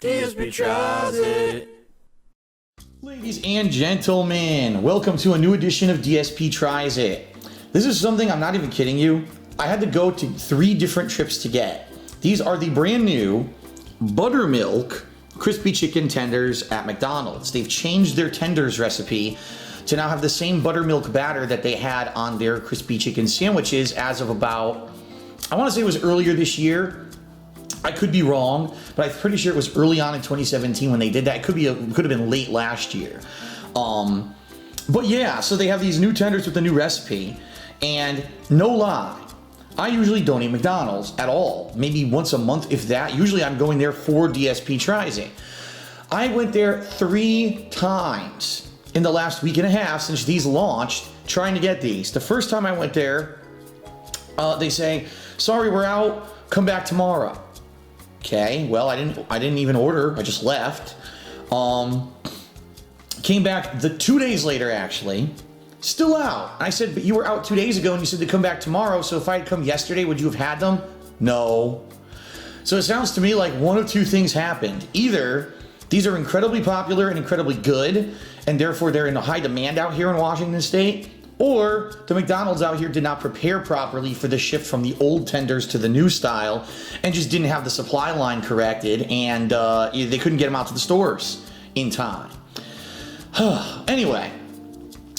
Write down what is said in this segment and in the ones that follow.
DSP tries it. Ladies and gentlemen, welcome to a new edition of DSP Tries It. This is something I'm not even kidding you. I had to go to 3 different trips to get. These are the brand new Buttermilk crispy chicken tenders at McDonald's. They've changed their tenders recipe to now have the same buttermilk batter that they had on their crispy chicken sandwiches as of about, I want to say it was earlier this year. I could be wrong, but I'm pretty sure it was early on in 2017 when they did that. It could have been late last year. But yeah, so they have these new tenders with the new recipe, and no lie, I usually don't eat McDonald's at all. Maybe once a month, if that. Usually I'm going there for DSP Tries It. I went there 3 times in the last week and a half since these launched, trying to get these. The first time I went there, they say, sorry, we're out, come back tomorrow. Okay, well, I didn't even order, I just left. Came back 2 days later, actually, still out. I said, but you were out 2 days ago and you said to come back tomorrow, so if I had come yesterday, would you have had them? No. So it sounds to me like one of 2 things happened. Either these are incredibly popular and incredibly good, and therefore they're in a high demand out here in Washington State, or the McDonald's out here did not prepare properly for the shift from the old tenders to the new style and just didn't have the supply line corrected, and they couldn't get them out to the stores in time. Anyway,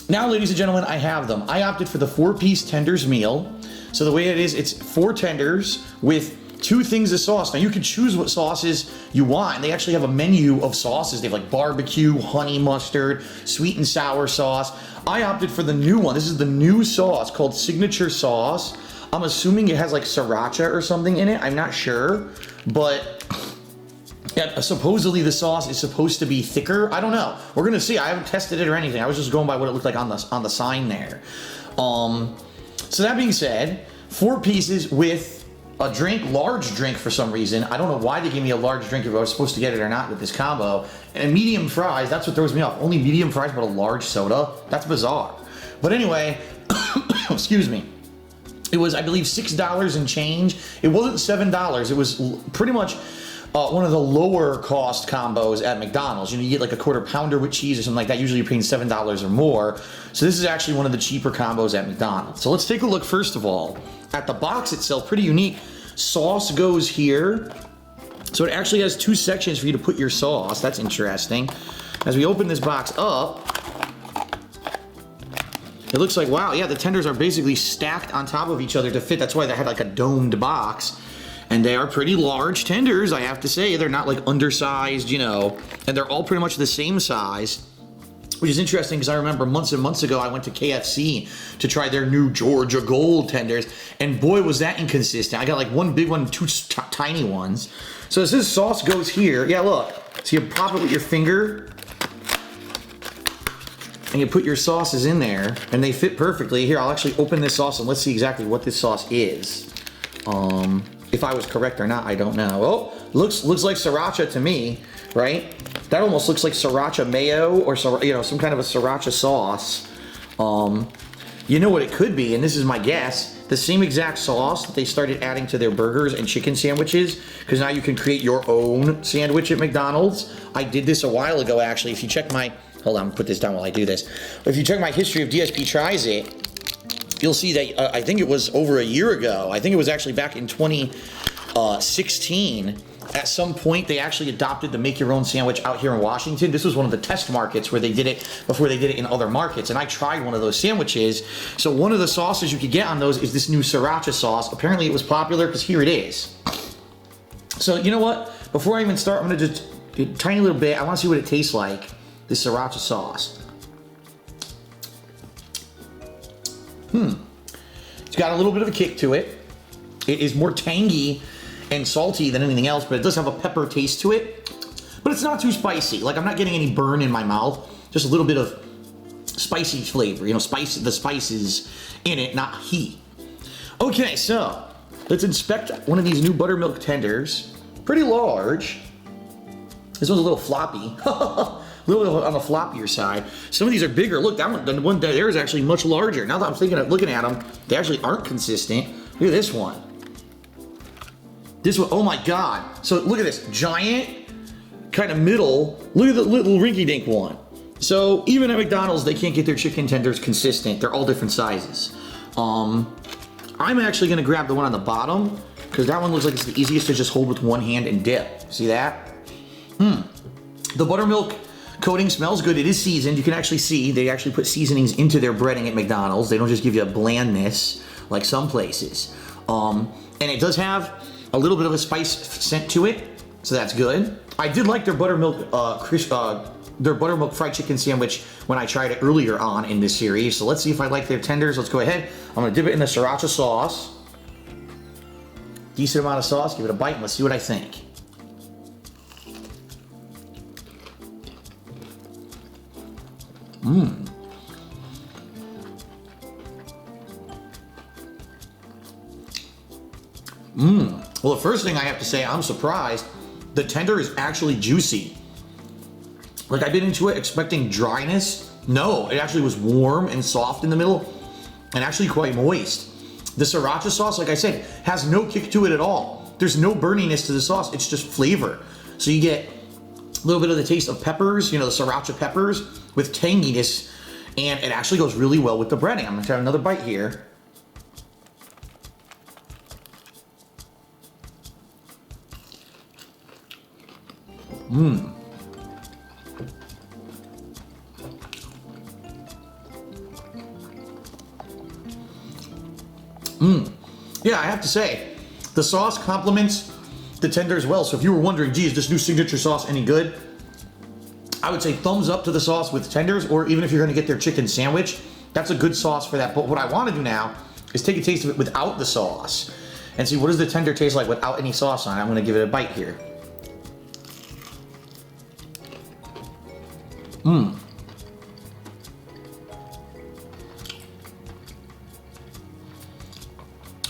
now, ladies and gentlemen, I have them. I opted for the 4-piece tenders meal. So the way it is, it's 4 tenders with 2 things of sauce. Now, you can choose what sauces you want. And they actually have a menu of sauces. They have like barbecue, honey mustard, sweet and sour sauce. I opted for the new one. This is the new sauce called Signature Sauce. I'm assuming it has like Sriracha or something in it. I'm not sure. But yeah, supposedly the sauce is supposed to be thicker. I don't know. We're going to see. I haven't tested it or anything. I was just going by what it looked like on the sign there. So that being said, 4 pieces with a drink, large drink for some reason. I don't know why they gave me a large drink if I was supposed to get it or not with this combo. And medium fries, that's what throws me off. Only medium fries, but a large soda? That's bizarre. But anyway, excuse me. It was, I believe, $6 and change. It wasn't $7. It was pretty much one of the lower cost combos at McDonald's. You know, you get like a quarter pounder with cheese or something like that. Usually you're paying $7 or more. So this is actually one of the cheaper combos at McDonald's. So let's take a look first of all at the box itself. Pretty unique. Sauce goes here. So it actually has 2 sections for you to put your sauce. That's interesting. As we open this box up, it looks like, wow, yeah, the tenders are basically stacked on top of each other to fit. That's why they had like a domed box. And they are pretty large tenders, I have to say. They're not like undersized, you know, and they're all pretty much the same size, which is interesting because I remember months and months ago I went to KFC to try their new Georgia Gold tenders, and boy was that inconsistent. I got like 1 big one and 2 tiny ones. So as this sauce goes here, yeah, look, so you pop it with your finger and you put your sauces in there and they fit perfectly. Here, I'll actually open this sauce and let's see exactly what this sauce is. If I was correct or not, I don't know. Oh, looks like Sriracha to me, right? That almost looks like Sriracha mayo or, you know, some kind of a Sriracha sauce. You know what it could be, and this is my guess, the same exact sauce that they started adding to their burgers and chicken sandwiches, because now you can create your own sandwich at McDonald's. I did this a while ago, actually. If you check my, hold on, put this down while I do this. If you check my history of DSP Tries It, you'll see that I think it was over a year ago. I think it was actually back in 2016. At some point, they actually adopted the make your own sandwich out here in Washington. This was one of the test markets where they did it before they did it in other markets. And I tried one of those sandwiches. So one of the sauces you could get on those is this new Sriracha sauce. Apparently it was popular because here it is. So you know what? Before I even start, I'm gonna just a tiny little bit. I wanna see what it tastes like, this Sriracha sauce. It's got a little bit of a kick to it. It is more tangy and salty than anything else, but it does have a pepper taste to it. But it's not too spicy. Like, I'm not getting any burn in my mouth. Just a little bit of spicy flavor. You know, the spices in it, not heat. Okay, so let's inspect one of these new buttermilk tenders. Pretty large. This one's a little floppy. A little on the floppier side. Some of these are bigger. Look, that one, the one there is actually much larger. Now that I'm thinking of looking at them, they actually aren't consistent. Look at this one. This one, oh my God. So look at this, giant kind of middle. Look at the little rinky-dink one. So even at McDonald's, they can't get their chicken tenders consistent. They're all different sizes. I'm actually gonna grab the one on the bottom because that one looks like it's the easiest to just hold with one hand and dip. See that? The buttermilk coating smells good. It is seasoned. You can actually see they actually put seasonings into their breading at McDonald's. They don't just give you a blandness like some places. And it does have a little bit of a spice scent to it, so that's good. I did like their buttermilk fried chicken sandwich when I tried it earlier on in this series. So let's see if I like their tenders. Let's go ahead. I'm gonna dip it in the Sriracha sauce. Decent amount of sauce. Give it a bite and let's see what I think. Well, the first thing I have to say, I'm surprised. The tender is actually juicy. Like, I've been into it expecting dryness. No, it actually was warm and soft in the middle and actually quite moist. The Sriracha sauce, like I said, has no kick to it at all. There's no burniness to the sauce. It's just flavor. So you get a little bit of the taste of peppers, you know, the Sriracha peppers with tanginess, and it actually goes really well with the breading. I'm gonna try another bite here. Yeah, I have to say, the sauce complements the tenders well. So if you were wondering, gee, is this new signature sauce any good? I would say thumbs up to the sauce with tenders, or even if you're gonna get their chicken sandwich, that's a good sauce for that. But what I wanna do now is take a taste of it without the sauce and see what does the tender taste like without any sauce on it. I'm gonna give it a bite here.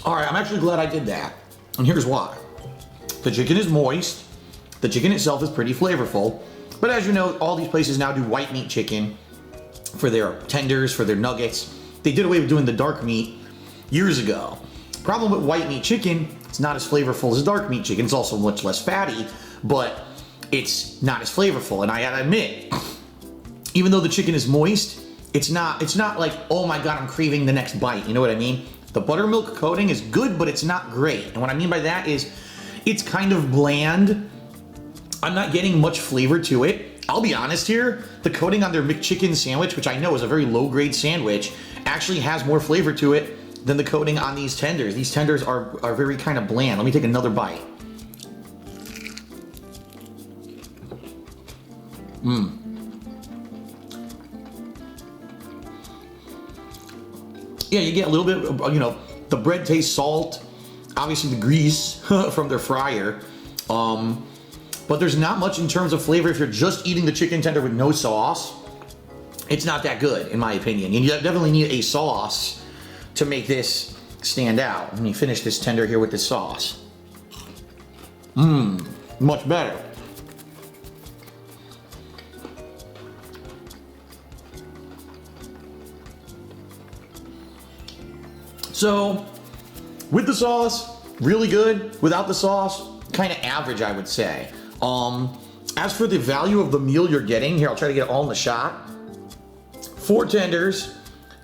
All right, I'm actually glad I did that. And here's why. The chicken is moist. The chicken itself is pretty flavorful. But as you know, all these places now do white meat chicken for their tenders, for their nuggets. They did away with doing the dark meat years ago. Problem with white meat chicken, it's not as flavorful as dark meat chicken. It's also much less fatty, but it's not as flavorful. And I gotta admit, even though the chicken is moist, it's not like, oh my God, I'm craving the next bite. You know what I mean? The buttermilk coating is good, but it's not great. And what I mean by that is it's kind of bland. I'm not getting much flavor to it. I'll be honest here, the coating on their McChicken sandwich, which I know is a very low grade sandwich, actually has more flavor to it than the coating on these tenders. These tenders are very kind of bland. Let me take another bite. Yeah, you get a little bit, you know, the bread tastes salt, obviously the grease from their fryer, but there's not much in terms of flavor if you're just eating the chicken tender with no sauce. It's not that good, in my opinion. And you definitely need a sauce to make this stand out. Let me finish this tender here with the sauce. Much better. So, with the sauce, really good. Without the sauce, kind of average, I would say. As for the value of the meal you're getting, here, I'll try to get it all in the shot. 4 tenders,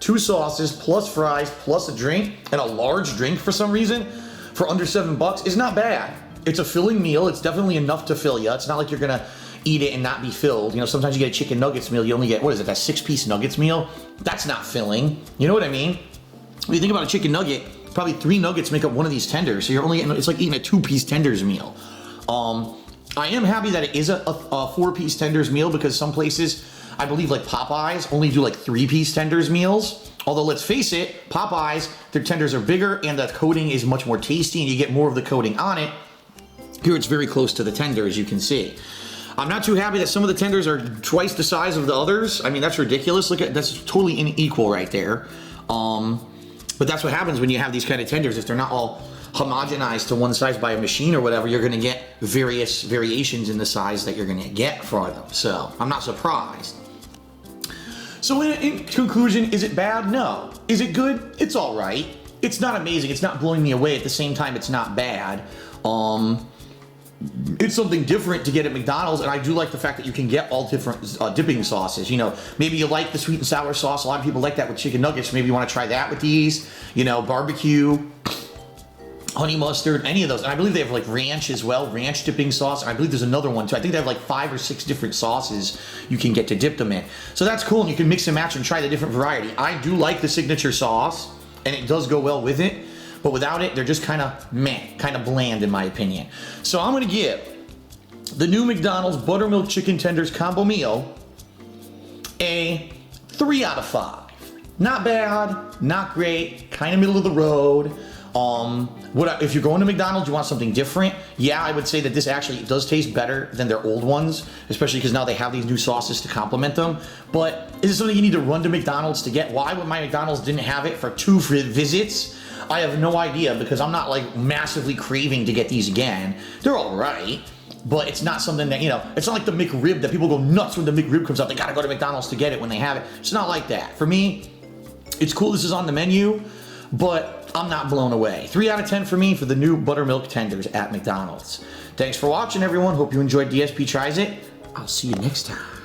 2 sauces, plus fries, plus a drink, and a large drink for some reason, for under $7 is not bad. It's a filling meal. It's definitely enough to fill you. It's not like you're gonna eat it and not be filled. You know, sometimes you get a chicken nuggets meal, you only get, what is it, that 6-piece nuggets meal? That's not filling. You know what I mean? When you think about a chicken nugget, probably 3 nuggets make up one of these tenders. So you're only getting, it's like eating a 2-piece tenders meal. I am happy that it is a 4-piece tenders meal, because some places, I believe like Popeyes, only do like 3-piece tenders meals. Although let's face it, Popeyes, their tenders are bigger and the coating is much more tasty and you get more of the coating on it. Here it's very close to the tender, as you can see. I'm not too happy that some of the tenders are twice the size of the others. I mean, that's ridiculous. Look at, that's totally unequal right there. But that's what happens when you have these kind of tenders. If they're not all homogenized to one size by a machine or whatever, you're gonna get various variations in the size that you're gonna get for them. So I'm not surprised. So in conclusion, is it bad? No. Is it good? It's all right. It's not amazing. It's not blowing me away. At the same time, it's not bad. it's something different to get at McDonald's, and I do like the fact that you can get all different dipping sauces. You know, maybe you like the sweet and sour sauce. A lot of people like that with chicken nuggets. Maybe you want to try that with these. You know, barbecue, honey mustard, any of those. And I believe they have like ranch as well, ranch dipping sauce. And I believe there's another one too. I think they have like 5 or 6 different sauces you can get to dip them in. So that's cool, and you can mix and match and try the different variety. I do like the signature sauce, and it does go well with it. But without it, they're just kind of meh, kind of bland in my opinion. So I'm gonna give the new McDonald's Buttermilk Chicken Tenders Combo Meal a 3 out of 5. Not bad, not great, kind of middle of the road. If you're going to McDonald's, you want something different. Yeah, I would say that this actually does taste better than their old ones, especially because now they have these new sauces to complement them. But is it something you need to run to McDonald's to get? Why would my McDonald's didn't have it for 2 visits? I have no idea, because I'm not like massively craving to get these again. They're all right, but it's not something that, you know, it's not like the McRib that people go nuts when the McRib comes out. They gotta go to McDonald's to get it when they have it. It's not like that. For me, it's cool this is on the menu, but I'm not blown away. 3 out of 10 for me for the new Buttermilk Tenders at McDonald's. Thanks for watching, everyone. Hope you enjoyed DSP Tries It. I'll see you next time.